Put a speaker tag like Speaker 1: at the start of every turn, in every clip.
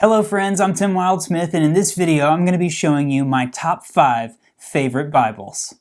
Speaker 1: Hello friends, I'm Tim Wildsmith, and in this video I'm going to be showing you my top 5 favorite Bibles.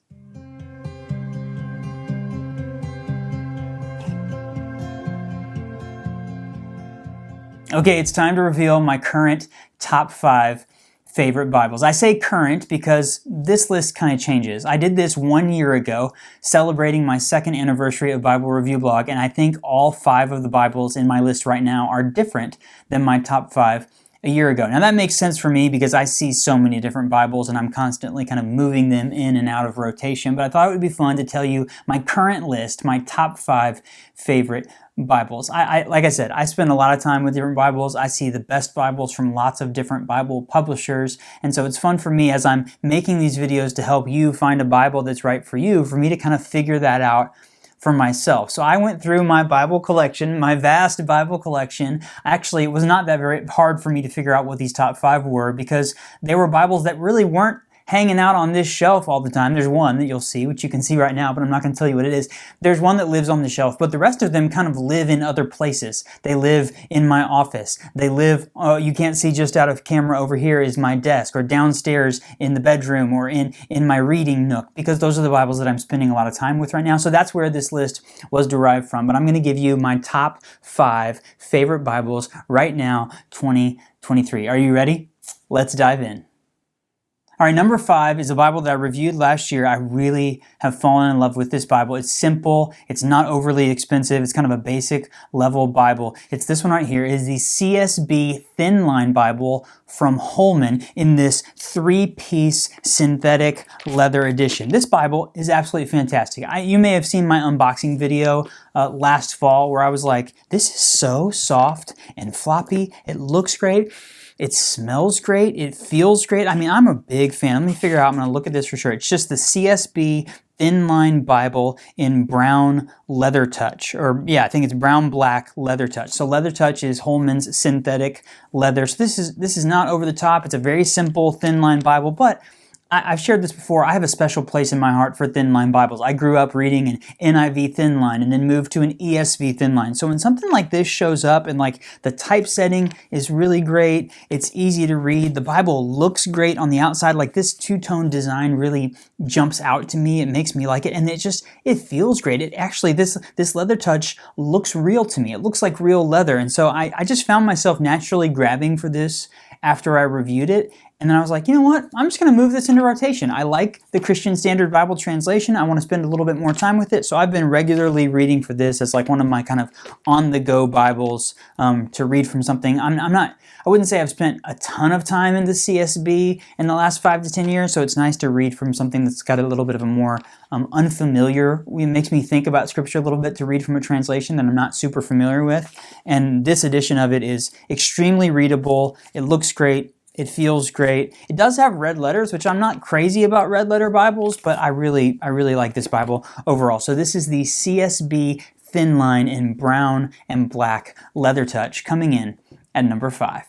Speaker 1: Okay, it's time to reveal my current top 5 favorite Bibles. I say current because this list kind of changes. I did this 1 year ago, celebrating my 2nd anniversary of Bible Review Blog, and I think all 5 of the Bibles in my list right now are different than my top 5 a year ago. Now that makes sense for me because I see so many different Bibles and I'm constantly kind of moving them in and out of rotation, but I thought it would be fun to tell you my current list, my top 5 favorite Bibles. Like I said, I spend a lot of time with different Bibles. I see the best Bibles from lots of different Bible publishers, and so it's fun for me as I'm making these videos to help you find a Bible that's right for you, for me to kind of figure that out for myself. So I went through my Bible collection, my vast Bible collection. Actually, it was not that very hard for me to figure out what these top 5 were because they were Bibles that really weren't hanging out on this shelf all the time. There's one that you'll see, which you can see right now, but I'm not going to tell you what it is. There's one that lives on the shelf, but the rest of them kind of live in other places. They live in my office. They live, you can't see just out of camera over here is my desk, or downstairs in the bedroom, or in my reading nook, because those are the Bibles that I'm spending a lot of time with right now. So that's where this list was derived from. But I'm going to give you my top 5 favorite Bibles right now, 2023. Are you ready? Let's dive in. All right, number 5 is a Bible that I reviewed last year. I really have fallen in love with this Bible. It's simple. It's not overly expensive. It's kind of a basic level Bible. It's this one right here. It is the CSB Thin Line Bible from Holman in this 3-piece synthetic leather edition. This Bible is absolutely fantastic. You may have seen my unboxing video last fall where I was like, this is so soft and floppy. It looks great. It smells great. It feels great. I mean, I'm a big fan. Let me figure out. I'm going to look at this for sure. It's just the CSB Thin Line Bible in brown leather touch. Or yeah, I think it's brown black leather touch. So leather touch is Holman's synthetic leather. So this is not over the top. It's a very simple thin line Bible, but I've shared this before. I have a special place in my heart for thin line Bibles. I grew up reading an NIV thin line and then moved to an ESV thin line. So when something like this shows up and like the typesetting is really great, it's easy to read, the Bible looks great on the outside, like this two-tone design really jumps out to me. It makes me like it, and it feels great. It actually, this leather touch looks real to me. It looks like real leather. And so I just found myself naturally grabbing for this after I reviewed it. And then I was like, you know what? I'm just going to move this into rotation. I like the Christian Standard Bible translation. I want to spend a little bit more time with it. So I've been regularly reading for this as like one of my kind of on-the-go Bibles to read from something. I wouldn't say I've spent a ton of time in the CSB in the last 5 to 10 years. So it's nice to read from something that's got a little bit of a more unfamiliar. It makes me think about Scripture a little bit to read from a translation that I'm not super familiar with. And this edition of it is extremely readable. It looks great. It feels great. It does have red letters, which I'm not crazy about red letter Bibles, but I really like this Bible overall. So this is the CSB Thin Line in brown and black leather touch, coming in at number 5.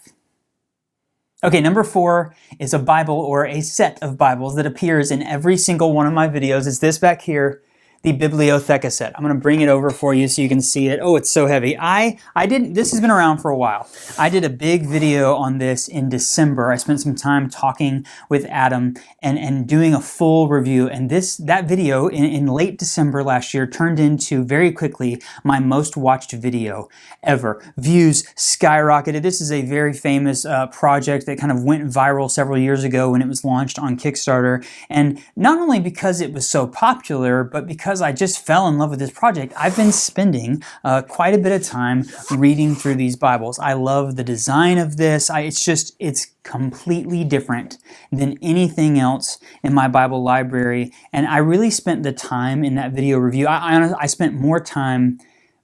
Speaker 1: Okay, number 4 is a Bible, or a set of Bibles, that appears in every single one of my videos. It's this back here, the Bibliotheca set. I'm going to bring it over for you so you can see it. Oh, it's so heavy. This has been around for a while. I did a big video on this in December. I spent some time talking with Adam and doing a full review. And that video in late December last year turned into, very quickly, my most watched video ever. Views skyrocketed. This is a very famous project that kind of went viral several years ago when it was launched on Kickstarter. And not only because it was so popular, but because I just fell in love with this project, I've been spending quite a bit of time reading through these Bibles. I love the design of this. It's completely different than anything else in my Bible library. And I really spent the time in that video review. I spent more time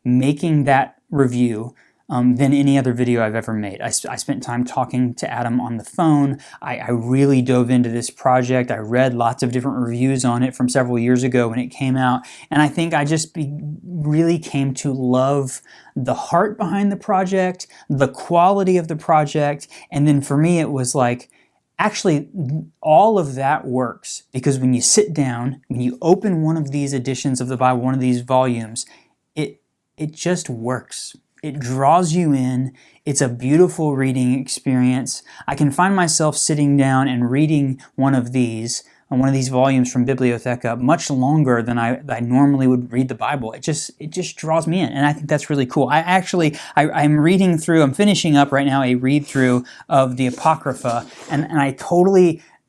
Speaker 1: making that review than any other video I've ever made. I spent time talking to Adam on the phone. I really dove into this project. I read lots of different reviews on it from several years ago when it came out. And I think I just really came to love the heart behind the project, the quality of the project. And then for me, it was like, actually, all of that works because when you sit down, when you open one of these editions of the Bible, one of these volumes, it just works. it draws you in. It's a beautiful reading experience. I can find myself sitting down and reading one of these volumes from Bibliotheca much longer than I normally would read the Bible. It just draws me in, and I think that's really cool. I'm reading through, I'm finishing up right now a read through of the Apocrypha, and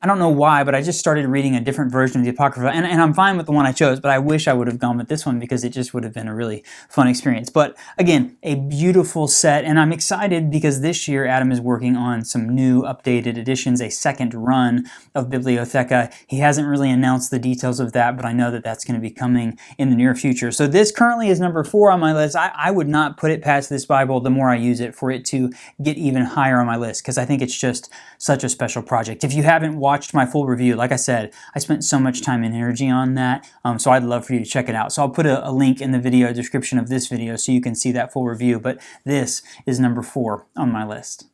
Speaker 1: I don't know why, but I just started reading a different version of the Apocrypha, and I'm fine with the one I chose, but I wish I would have gone with this one because it just would have been a really fun experience. But again, a beautiful set, and I'm excited because this year Adam is working on some new updated editions, a second run of Bibliotheca. He hasn't really announced the details of that, but I know that that's going to be coming in the near future. So this currently is number 4 on my list. I would not put it past this Bible, the more I use it, for it to get even higher on my list, because I think it's just such a special project. If you haven't watched my full review, like I said, I spent so much time and energy on that, so I'd love for you to check it out. So I'll put a link in the video description of this video so you can see that full review, but this is number 4 on my list.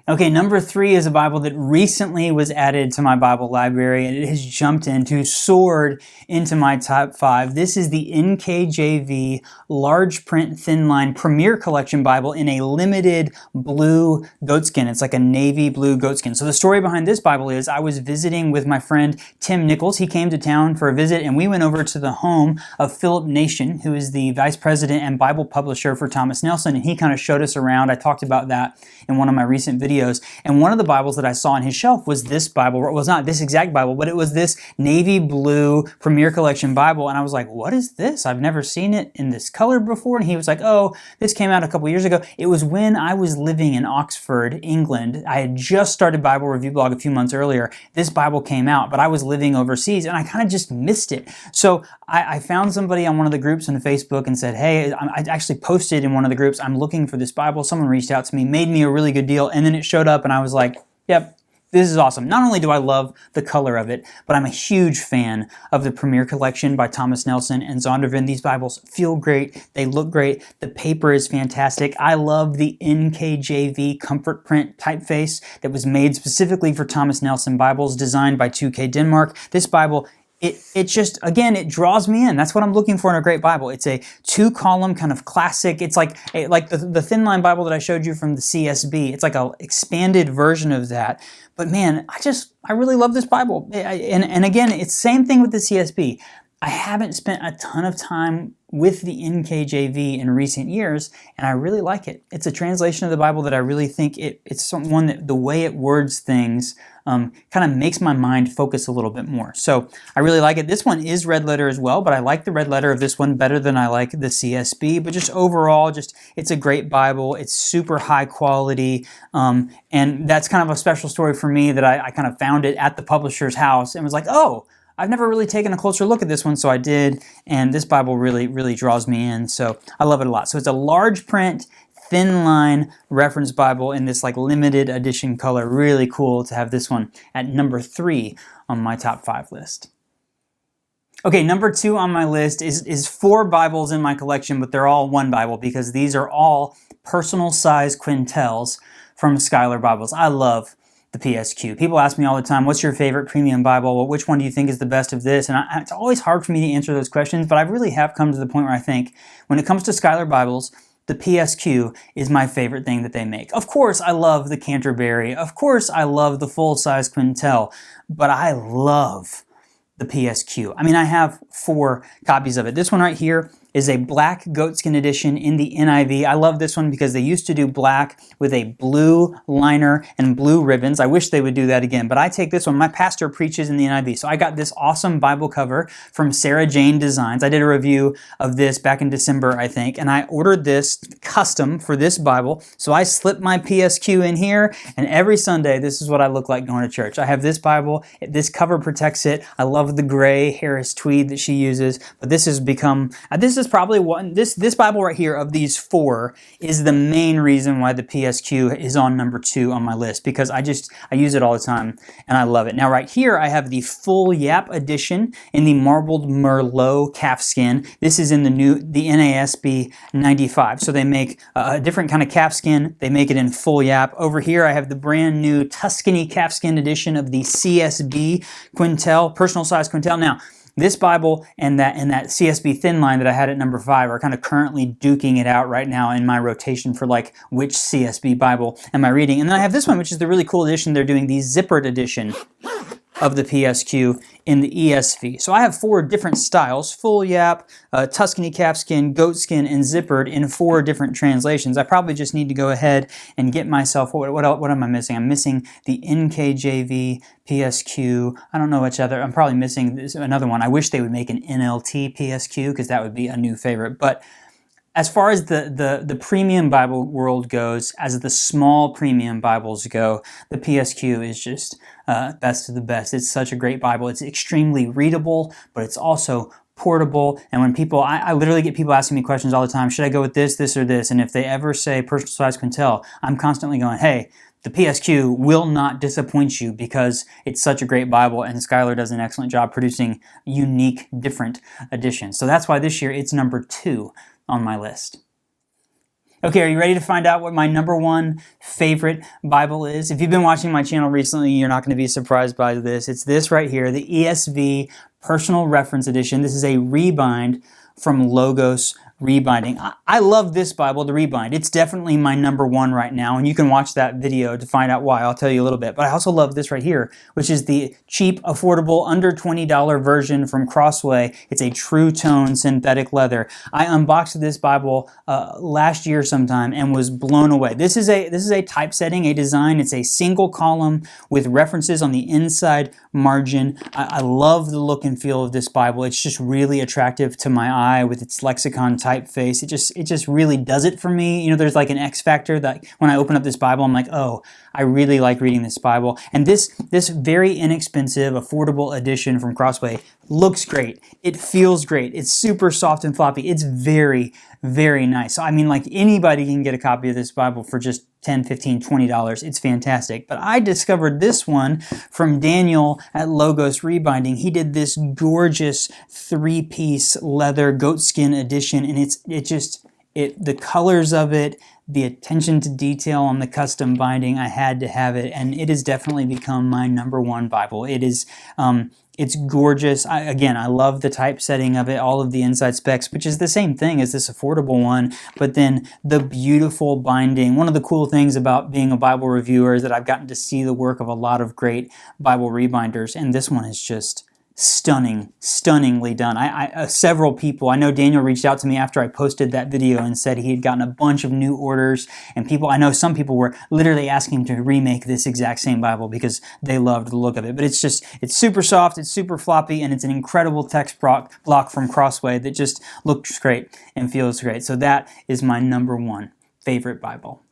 Speaker 1: Okay, number 3 is a Bible that recently was added to my Bible library, and it has soared into my top 5. This is the NKJV Large Print Thin Line Premier Collection Bible in a limited blue goatskin. It's like a navy blue goatskin. So the story behind this Bible is I was visiting with my friend Tim Nichols. He came to town for a visit, and we went over to the home of Philip Nation, who is the vice president and Bible publisher for Thomas Nelson, and he kind of showed us around. I talked about that in one of my recent videos. And one of the Bibles that I saw on his shelf was this Bible. It was not this exact Bible, but it was this navy blue Premier Collection Bible. And I was like, what is this? I've never seen it in this color before. And he was like, oh, this came out a couple years ago. It was when I was living in Oxford, England. I had just started Bible Review Blog a few months earlier. This Bible came out, but I was living overseas and I kind of just missed it. So I found somebody on one of the groups on Facebook and said, hey, I actually posted in one of the groups, I'm looking for this Bible. Someone reached out to me, made me a really good deal, and then it showed up and I was like, yep, this is awesome. Not only do I love the color of it, but I'm a huge fan of the Premier Collection by Thomas Nelson and Zondervan. These Bibles feel great. They look great. The paper is fantastic. I love the NKJV comfort print typeface that was made specifically for Thomas Nelson Bibles, designed by 2K Denmark. This Bible, it just, again, it draws me in. That's what I'm looking for in a great Bible. It's a 2-column kind of classic. It's like the Thin Line Bible that I showed you from the CSB. It's like an expanded version of that. But man, I really love this Bible. And again, it's the same thing with the CSB. I haven't spent a ton of time with the NKJV in recent years, and I really like it. It's a translation of the Bible that I really think it's one that the way it words things kind of makes my mind focus a little bit more. So I really like it. This one is red letter as well, but I like the red letter of this one better than I like the CSB. But just overall, it's a great Bible. It's super high quality, and that's kind of a special story for me that I kind of found it at the publisher's house and was like, oh, I've never really taken a closer look at this one, so I did, and this Bible really, really draws me in, so I love it a lot. So it's a large print, thin line reference Bible in this like limited edition color. Really cool to have this one at number 3 on my top 5 list. Okay, number 2 on my list is 4 Bibles in my collection, but they're all one Bible because these are all personal size quintels from Schuyler Bibles. I love the PSQ. People ask me all the time, what's your favorite premium Bible? Well, which one do you think is the best of this? And it's always hard for me to answer those questions, but I really have come to the point where I think when it comes to Schuyler Bibles, the PSQ is my favorite thing that they make. Of course, I love the Canterbury. Of course, I love the full-size Quintel, but I love the PSQ. I mean, I have 4 copies of it. This one right here is a black goatskin edition in the NIV. I love this one because they used to do black with a blue liner and blue ribbons. I wish they would do that again, but I take this one. My pastor preaches in the NIV, so I got this awesome Bible cover from Sarah Jane Designs. I did a review of this back in December, I think, and I ordered this custom for this Bible. So I slipped my PSQ in here, and every Sunday, this is what I look like going to church. I have this Bible. This cover protects it. I love the gray Harris tweed that she uses, but this has become, this is probably one, this Bible right here of these 4 is the main reason why the PSQ is on number 2 on my list, because I use it all the time and I love it. Now right here I have the full Yap edition in the marbled Merlot calfskin. This is in the NASB 95. So they make a different kind of calfskin. They make it in full Yap. Over here I have the brand new Tuscany calfskin edition of the CSB Quintel, personal size Quintel. Now, This Bible and that CSB Thin Line that I had at number 5 are kind of currently duking it out right now in my rotation for like which CSB Bible am I reading. And then I have this one, which is the really cool edition. They're doing the zippered edition of the PSQ in the ESV. So I have 4 different styles: full yap, Tuscany calfskin, goatskin, and zippered in 4 different translations. I probably just need to go ahead and get myself, what am I missing? I'm missing the NKJV PSQ. I don't know which other, I'm probably missing another one. I wish they would make an NLT PSQ because that would be a new favorite. But as far as the premium Bible world goes, as the small premium Bibles go, the PSQ is just best of the best. It's such a great Bible. It's extremely readable, but it's also portable. And when people, I literally get people asking me questions all the time, should I go with this, or this? And if they ever say personal size Quintel, I'm constantly going, hey, the PSQ will not disappoint you because it's such a great Bible, and Schuyler does an excellent job producing unique, different editions. So that's why this year it's number 2 on my list. Okay, are you ready to find out what my number 1 favorite Bible is? If you've been watching my channel recently, you're not going to be surprised by this. It's this right here, the ESV Personal Reference Edition. This is a rebind from Logos Rebinding. I love this Bible, the rebind. It's definitely my number 1 right now, and you can watch that video to find out why. I'll tell you a little bit. But I also love this right here, which is the cheap, affordable, under $20 version from Crossway. It's a true tone synthetic leather. I unboxed this Bible last year sometime and was blown away. This is a typesetting, a design. It's a single column with references on the inside margin. I love the look and feel of this Bible. It's just really attractive to my eye with its lexicon typeface. It just really does it for me. You know, there's like an X factor that when I open up this Bible, I'm like, oh, I really like reading this Bible. And this very inexpensive, affordable edition from Crossway looks great. It feels great. It's super soft and floppy. It's very, very nice. So, I mean, like anybody can get a copy of this Bible for just $10, $15, $20. It's fantastic. But I discovered this one from Daniel at Logos Rebinding. He did this gorgeous 3-piece leather goatskin edition, and the colors of it, the attention to detail on the custom binding, I had to have it, and it has definitely become my number 1 Bible. It is, it's gorgeous. I love the typesetting of it, all of the inside specs, which is the same thing as this affordable one, but then the beautiful binding. One of the cool things about being a Bible reviewer is that I've gotten to see the work of a lot of great Bible rebinders, and this one is just stunningly done. Several people, I know Daniel reached out to me after I posted that video and said he had gotten a bunch of new orders, and I know some people were literally asking him to remake this exact same Bible because they loved the look of it. But it's super soft, it's super floppy, and it's an incredible text block from Crossway that just looks great and feels great. So that is my number 1 favorite Bible.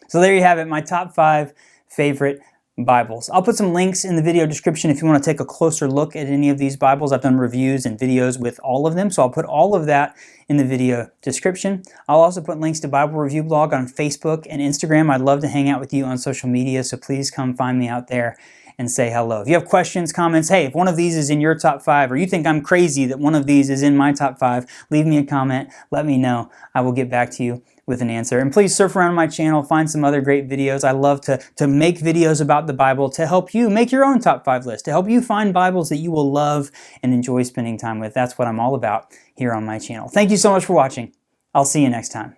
Speaker 1: So there you have it, my top 5 favorite Bibles. I'll put some links in the video description if you want to take a closer look at any of these Bibles. I've done reviews and videos with all of them, so I'll put all of that in the video description. I'll also put links to Bible Review Blog on Facebook and Instagram. I'd love to hang out with you on social media, so please come find me out there and say hello. If you have questions, comments, hey, if one of these is in your top 5, or you think I'm crazy that one of these is in my top 5, leave me a comment, let me know. I will get back to you with an answer. And please surf around my channel, find some other great videos. I love to make videos about the Bible to help you make your own top 5 list, to help you find Bibles that you will love and enjoy spending time with. That's what I'm all about here on my channel. Thank you so much for watching. I'll see you next time.